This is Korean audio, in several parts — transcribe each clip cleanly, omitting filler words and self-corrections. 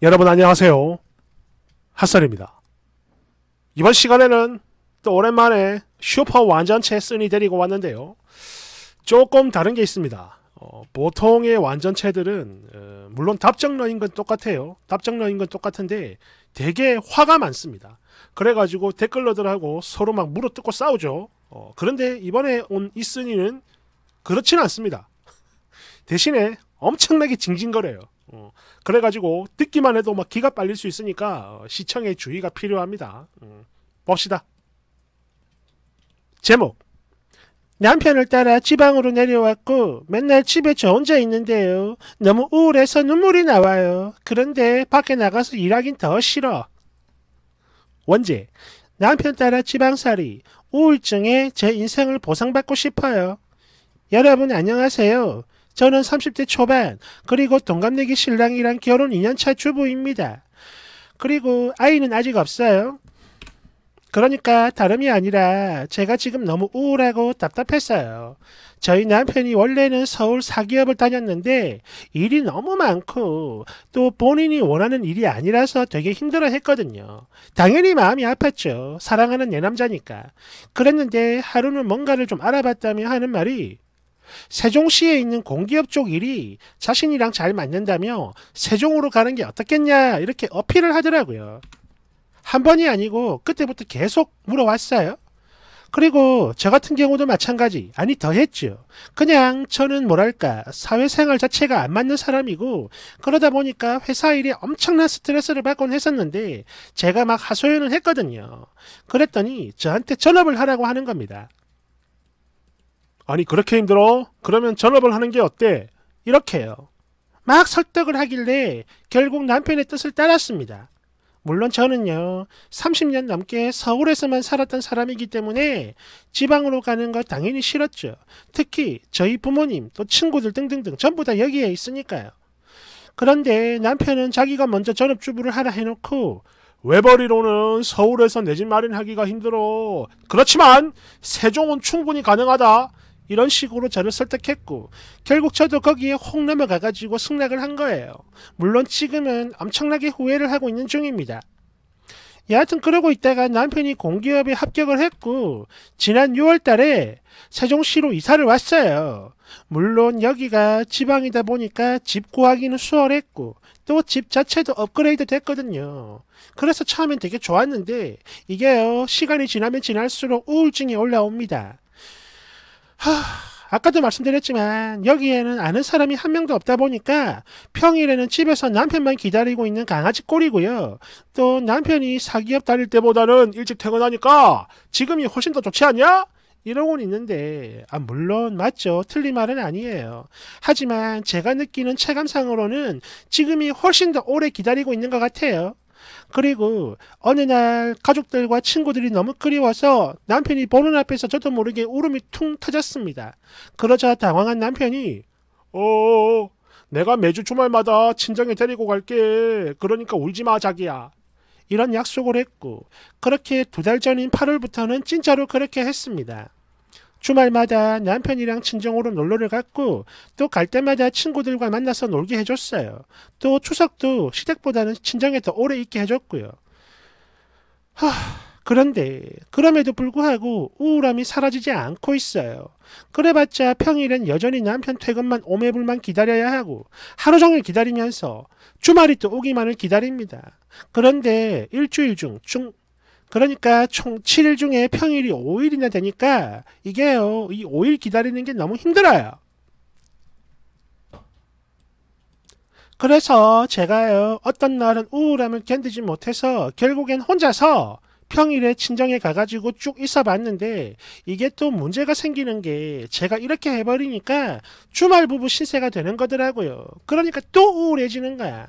여러분 안녕하세요. 핫설입니다. 이번 시간에는 또 오랜만에 슈퍼 완전체 쓴이 데리고 왔는데요. 조금 다른 게 있습니다. 보통의 완전체들은 물론 답정러인 건 똑같아요. 답정러인 건 똑같은데 되게 화가 많습니다. 그래가지고 댓글러들하고 서로 막 물어뜯고 싸우죠. 그런데 이번에 온 이 쓴이는 그렇진 않습니다. 대신에 엄청나게 징징거려요. 그래가지고 듣기만 해도 막 기가 빨릴 수 있으니까 시청에 주의가 필요합니다. 봅시다. 제목: 남편을 따라 지방으로 내려왔고 맨날 집에 저 혼자 있는데요. 너무 우울해서 눈물이 나와요. 그런데 밖에 나가서 일하긴 더 싫어. 원제: 남편 따라 지방살이, 우울증에 제 인생을 보상받고 싶어요. 여러분 안녕하세요. 저는 30대 초반, 그리고 동갑내기 신랑이랑 결혼 2년차 주부입니다. 그리고 아이는 아직 없어요. 그러니까 다름이 아니라 제가 지금 너무 우울하고 답답했어요. 저희 남편이 원래는 서울 사기업을 다녔는데 일이 너무 많고 또 본인이 원하는 일이 아니라서 되게 힘들어 했거든요. 당연히 마음이 아팠죠. 사랑하는 내 남자니까. 그랬는데 하루는 뭔가를 좀 알아봤다며 하는 말이 세종시에 있는 공기업 쪽 일이 자신이랑 잘 맞는다며 세종으로 가는 게 어떻겠냐 이렇게 어필을 하더라고요. 한 번이 아니고 그때부터 계속 물어왔어요. 그리고 저 같은 경우도 마찬가지, 아니 더 했죠. 그냥 저는 뭐랄까 사회생활 자체가 안 맞는 사람이고 그러다 보니까 회사 일에 엄청난 스트레스를 받곤 했었는데 제가 막 하소연을 했거든요. 그랬더니 저한테 전업을 하라고 하는 겁니다. 아니 그렇게 힘들어? 그러면 전업을 하는 게 어때? 이렇게요. 막 설득을 하길래 결국 남편의 뜻을 따랐습니다. 물론 저는요 30년 넘게 서울에서만 살았던 사람이기 때문에 지방으로 가는 거 당연히 싫었죠. 특히 저희 부모님 또 친구들 등등등 전부 다 여기에 있으니까요. 그런데 남편은 자기가 먼저 전업주부를 하라 해놓고 외벌이로는 서울에서 내 집 마련하기가 힘들어. 그렇지만 세종은 충분히 가능하다. 이런 식으로 저를 설득했고 결국 저도 거기에 혹 넘어가가지고 승낙을 한 거예요. 물론 지금은 엄청나게 후회를 하고 있는 중입니다. 여하튼 그러고 있다가 남편이 공기업에 합격을 했고 지난 6월 달에 세종시로 이사를 왔어요. 물론 여기가 지방이다 보니까 집 구하기는 수월했고 또 집 자체도 업그레이드 됐거든요. 그래서 처음엔 되게 좋았는데 이게요 시간이 지나면 지날수록 우울증이 올라옵니다. 아까도 말씀드렸지만 여기에는 아는 사람이 한 명도 없다 보니까 평일에는 집에서 남편만 기다리고 있는 강아지 꼴이고요. 또 남편이 사기업 다닐 때보다는 일찍 퇴근하니까 지금이 훨씬 더 좋지 않냐? 이러곤 있는데 물론 맞죠. 틀린 말은 아니에요. 하지만 제가 느끼는 체감상으로는 지금이 훨씬 더 오래 기다리고 있는 것 같아요. 그리고 어느 날 가족들과 친구들이 너무 그리워서 남편이 보는 앞에서 저도 모르게 울음이 퉁 터졌습니다. 그러자 당황한 남편이 내가 매주 주말마다 친정에 데리고 갈게. 그러니까 울지 마 자기야. 이런 약속을 했고 그렇게 2달 전인 8월부터는 진짜로 그렇게 했습니다. 주말마다 남편이랑 친정으로 놀러를 갔고 또 갈 때마다 친구들과 만나서 놀게 해줬어요. 또 추석도 시댁보다는 친정에 더 오래 있게 해줬고요. 그런데 그럼에도 불구하고 우울함이 사라지지 않고 있어요. 그래봤자 평일엔 여전히 남편 퇴근만 오매불만 기다려야 하고 하루 종일 기다리면서 주말이 또 오기만을 기다립니다. 그런데 일주일 그러니까 총 7일 중에 평일이 5일이나 되니까 이게요 이 5일 기다리는 게 너무 힘들어요. 그래서 제가요 어떤 날은 우울함을 견디지 못해서 결국엔 혼자서 평일에 친정에 가가지고 쭉 있어봤는데 이게 또 문제가 생기는 게 제가 이렇게 해버리니까 주말 부부 신세가 되는 거더라고요. 그러니까 또 우울해지는 거야.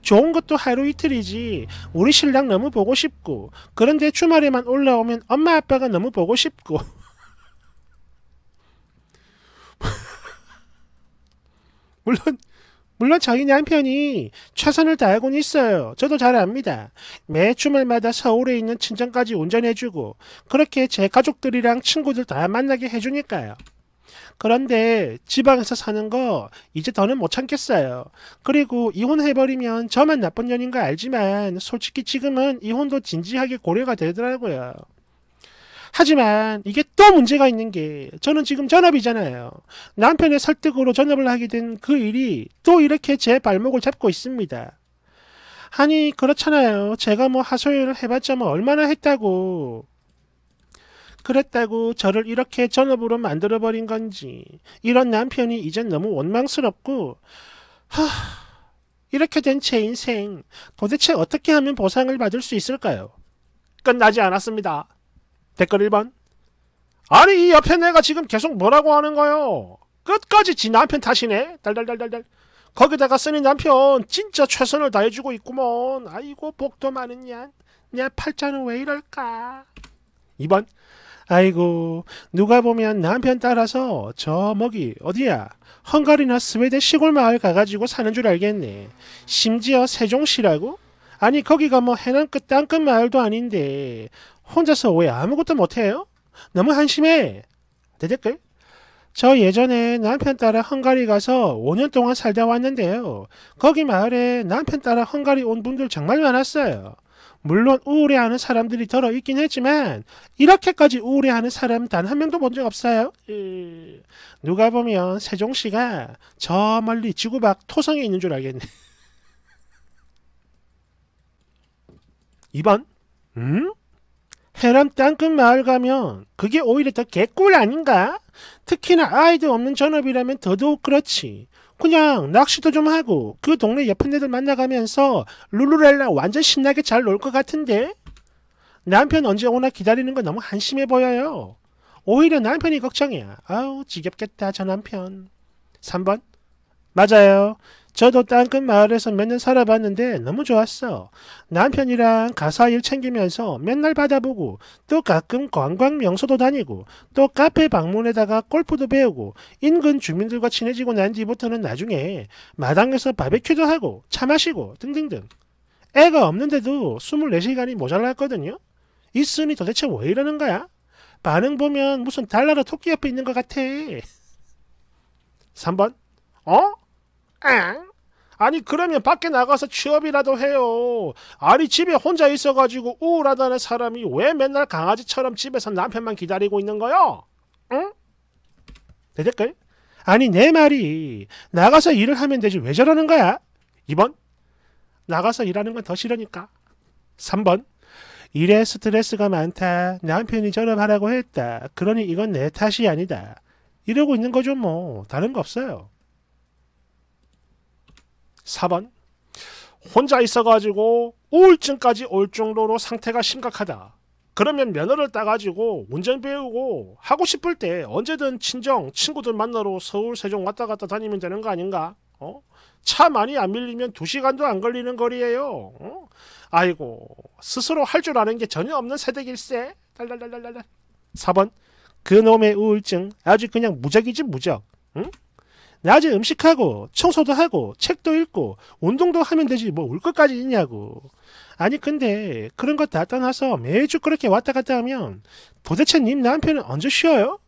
좋은 것도 하루 이틀이지 우리 신랑 너무 보고 싶고 그런데 주말에만 올라오면 엄마 아빠가 너무 보고 싶고 물론 저희 남편이 최선을 다하곤 있어요. 저도 잘 압니다. 매 주말마다 서울에 있는 친정까지 운전해주고 그렇게 제 가족들이랑 친구들 다 만나게 해주니까요. 그런데 지방에서 사는 거 이제 더는 못 참겠어요. 그리고 이혼해버리면 저만 나쁜 년인 거 알지만 솔직히 지금은 이혼도 진지하게 고려가 되더라고요. 하지만 이게 또 문제가 있는 게 저는 지금 전업이잖아요. 남편의 설득으로 전업을 하게 된 그 일이 또 이렇게 제 발목을 잡고 있습니다. 아니 그렇잖아요. 제가 뭐 하소연을 해봤자 뭐 얼마나 했다고. 그랬다고 저를 이렇게 전업으로 만들어버린 건지 이런 남편이 이젠 너무 원망스럽고 이렇게 된 제 인생 도대체 어떻게 하면 보상을 받을 수 있을까요? 끝나지 않았습니다. 댓글 1번. 아니 이 옆에 내가 지금 계속 뭐라고 하는 거요? 끝까지 지 남편 탓이네. 달달달달달. 거기다가 쓰니 남편 진짜 최선을 다해주고 있구먼. 아이고 복도 많은 년. 내 팔자는 왜 이럴까? 2번. 아이고 누가 보면 남편 따라서 저 먹이 어디야? 헝가리나 스웨덴 시골 마을 가가지고 사는 줄 알겠네. 심지어 세종시라고? 아니 거기가 뭐 해남 끝 땅 끝 마을도 아닌데 혼자서 왜 아무것도 못해요? 너무 한심해. 대댓글. 저 예전에 남편 따라 헝가리 가서 5년 동안 살다 왔는데요. 거기 마을에 남편 따라 헝가리 온 분들 정말 많았어요. 물론 우울해하는 사람들이 더러 있긴 했지만 이렇게까지 우울해하는 사람 단 한 명도 본 적 없어요. 누가 보면 세종시가 저 멀리 지구 밖 토성에 있는 줄 알겠네. 2번. 해남 땅끝 마을 가면 그게 오히려 더 개꿀 아닌가? 특히나 아이도 없는 전업이라면 더더욱 그렇지. 그냥 낚시도 좀 하고 그 동네 예쁜 애들 만나가면서 룰루렐라 완전 신나게 잘 놀 것 같은데? 남편 언제 오나 기다리는 거 너무 한심해 보여요. 오히려 남편이 걱정이야. 아우 지겹겠다 저 남편. 3번. 맞아요. 저도 땅끝 마을에서 몇 년 살아봤는데 너무 좋았어. 남편이랑 가사 일 챙기면서 맨날 받아보고 또 가끔 관광 명소도 다니고 또 카페 방문에다가 골프도 배우고 인근 주민들과 친해지고 난 뒤부터는 나중에 마당에서 바베큐도 하고 차 마시고 등등등. 애가 없는데도 24시간이 모자랐거든요. 있으니 도대체 왜 이러는 거야? 반응 보면 무슨 달나라 토끼 옆에 있는 것 같아. 3번. 어? 아니 그러면 밖에 나가서 취업이라도 해요. 아니 집에 혼자 있어가지고 우울하다는 사람이 왜 맨날 강아지처럼 집에서 남편만 기다리고 있는 거요? 응? 대댓글. 아니 내 말이 나가서 일을 하면 되지 왜 저러는 거야? 2번. 나가서 일하는 건 더 싫으니까. 3번. 일에 스트레스가 많다. 남편이 전업하라고 했다. 그러니 이건 내 탓이 아니다. 이러고 있는 거죠 뭐. 다른 거 없어요. 4번. 혼자 있어가지고 우울증까지 올 정도로 상태가 심각하다. 그러면 면허를 따가지고 운전 배우고 하고 싶을 때 언제든 친정, 친구들 만나러 서울, 세종 왔다 갔다 다니면 되는 거 아닌가? 차 많이 안 밀리면 2시간도 안 걸리는 거리예요. 아이고 스스로 할 줄 아는 게 전혀 없는 세대길세. 달달달달달. 4번. 그놈의 우울증 아주 그냥 무적이지 무적. 응? 낮에 음식하고 청소도 하고 책도 읽고 운동도 하면 되지 뭐 울 것까지 있냐고. 아니 근데 그런 거 다 떠나서 매주 그렇게 왔다 갔다 하면 도대체 님 남편은 언제 쉬어요?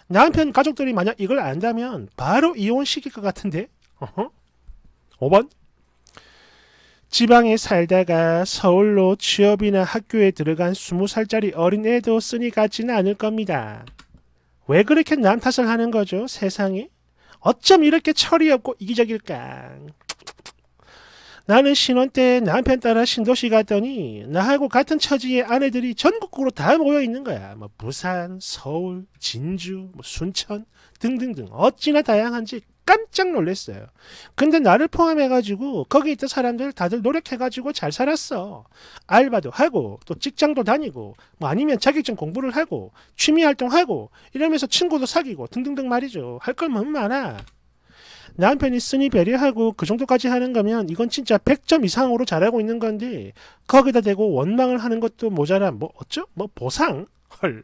남편 가족들이 만약 이걸 안다면 바로 이혼시킬 것 같은데. 5번. 지방에 살다가 서울로 취업이나 학교에 들어간 20살짜리 어린애도 쓰니 같지는 않을 겁니다. 왜 그렇게 남 탓을 하는 거죠 세상에? 어쩜 이렇게 철이 없고 이기적일까? 나는 신혼 때 남편 따라 신도시 갔더니 나하고 같은 처지의 아내들이 전국구로 다 모여 있는 거야. 뭐 부산, 서울, 진주, 뭐 순천 등등등 어찌나 다양한지 깜짝 놀랐어요. 근데 나를 포함해가지고 거기 있던 사람들 다들 노력해가지고 잘 살았어. 알바도 하고 또 직장도 다니고 뭐 아니면 자격증 공부를 하고 취미활동하고 이러면서 친구도 사귀고 등등등 말이죠. 할 걸 너무 많아. 남편이 쓰니 배려하고 그 정도까지 하는 거면 이건 진짜 100점 이상으로 잘하고 있는 건데 거기다 대고 원망을 하는 것도 모자라 뭐 어쩌? 뭐 보상? 헐.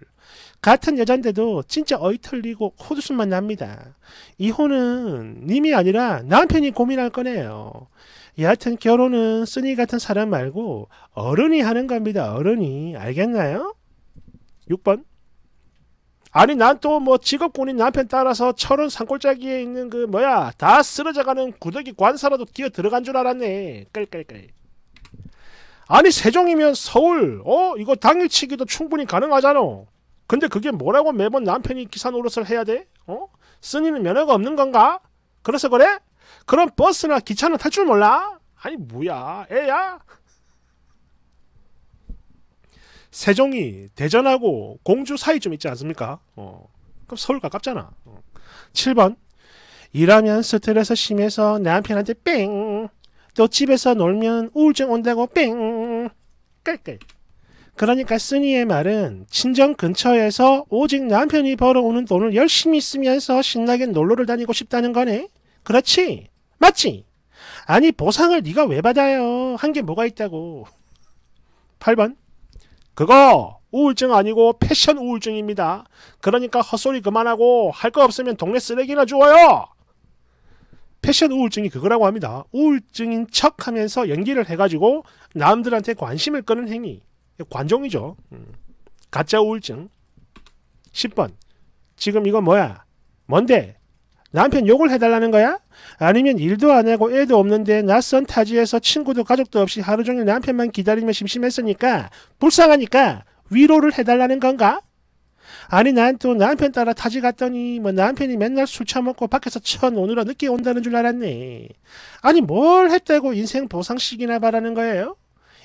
같은 여잔데도 진짜 어이 털리고 호두숨만 납니다. 이혼은 님이 아니라 남편이 고민할 거네요. 여하튼 결혼은 쓰니 같은 사람 말고 어른이 하는 겁니다. 어른이. 알겠나요? 6번. 아니 난 또 뭐 직업군인 남편 따라서 철원 산골짜기에 있는 그 뭐야 다 쓰러져가는 구더기 관사라도 뛰어 들어간 줄 알았네. 끌끌끌. 아니 세종이면 서울 이거 당일치기도 충분히 가능하잖아. 근데 그게 뭐라고 매번 남편이 기사 노릇을 해야 돼? 쓰니는 면허가 없는 건가? 그래서 그래? 그럼 버스나 기차는 탈 줄 몰라? 아니 뭐야 애야? 세종이 대전하고 공주 사이쯤 있지 않습니까? 그럼 서울 가깝잖아. 7번. 일하면 스트레스 심해서 남편한테 뺑. 또 집에서 놀면 우울증 온다고 뺑. 깔깔. 그러니까 쓰니의 말은 친정 근처에서 오직 남편이 벌어오는 돈을 열심히 쓰면서 신나게 놀러를 다니고 싶다는 거네. 그렇지? 맞지? 아니 보상을 네가 왜 받아요? 한 게 뭐가 있다고. 8번. 그거 우울증 아니고 패션 우울증입니다. 그러니까 헛소리 그만하고 할 거 없으면 동네 쓰레기나 주워요. 패션 우울증이 그거라고 합니다. 우울증인 척하면서 연기를 해가지고 남들한테 관심을 끄는 행위. 관종이죠. 가짜 우울증. 10번. 지금 이거 뭐야? 뭔데? 남편 욕을 해달라는 거야? 아니면 일도 안 하고 애도 없는데 낯선 타지에서 친구도 가족도 없이 하루 종일 남편만 기다리며 심심했으니까 불쌍하니까 위로를 해달라는 건가? 아니 난 또 남편 따라 타지 갔더니 뭐 남편이 맨날 술 처먹고 밖에서 쳐노느라 늦게 온다는 줄 알았네. 아니 뭘 했다고 인생 보상식이나 바라는 거예요?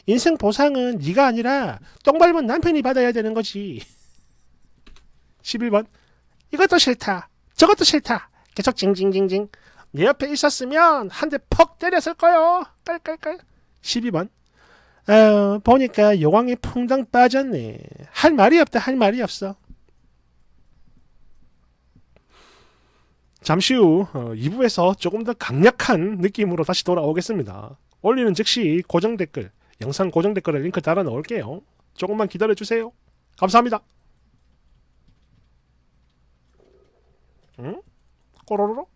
인생 보상은 네가 아니라 똥 밟은 남편이 받아야 되는 거지. 11번. 이것도 싫다. 저것도 싫다. 계속 징징징징. 내 옆에 있었으면 한 대 퍽 때렸을 거요. 깔깔깔. 12번. 보니까 요광이 퐁당 빠졌네. 할 말이 없다. 할 말이 없어. 잠시 후 2부에서 조금 더 강력한 느낌으로 다시 돌아오겠습니다. 올리는 즉시 고정 댓글, 영상 고정 댓글에 링크 달아 놓을게요. 조금만 기다려주세요. 감사합니다. 응? 꼬로로로?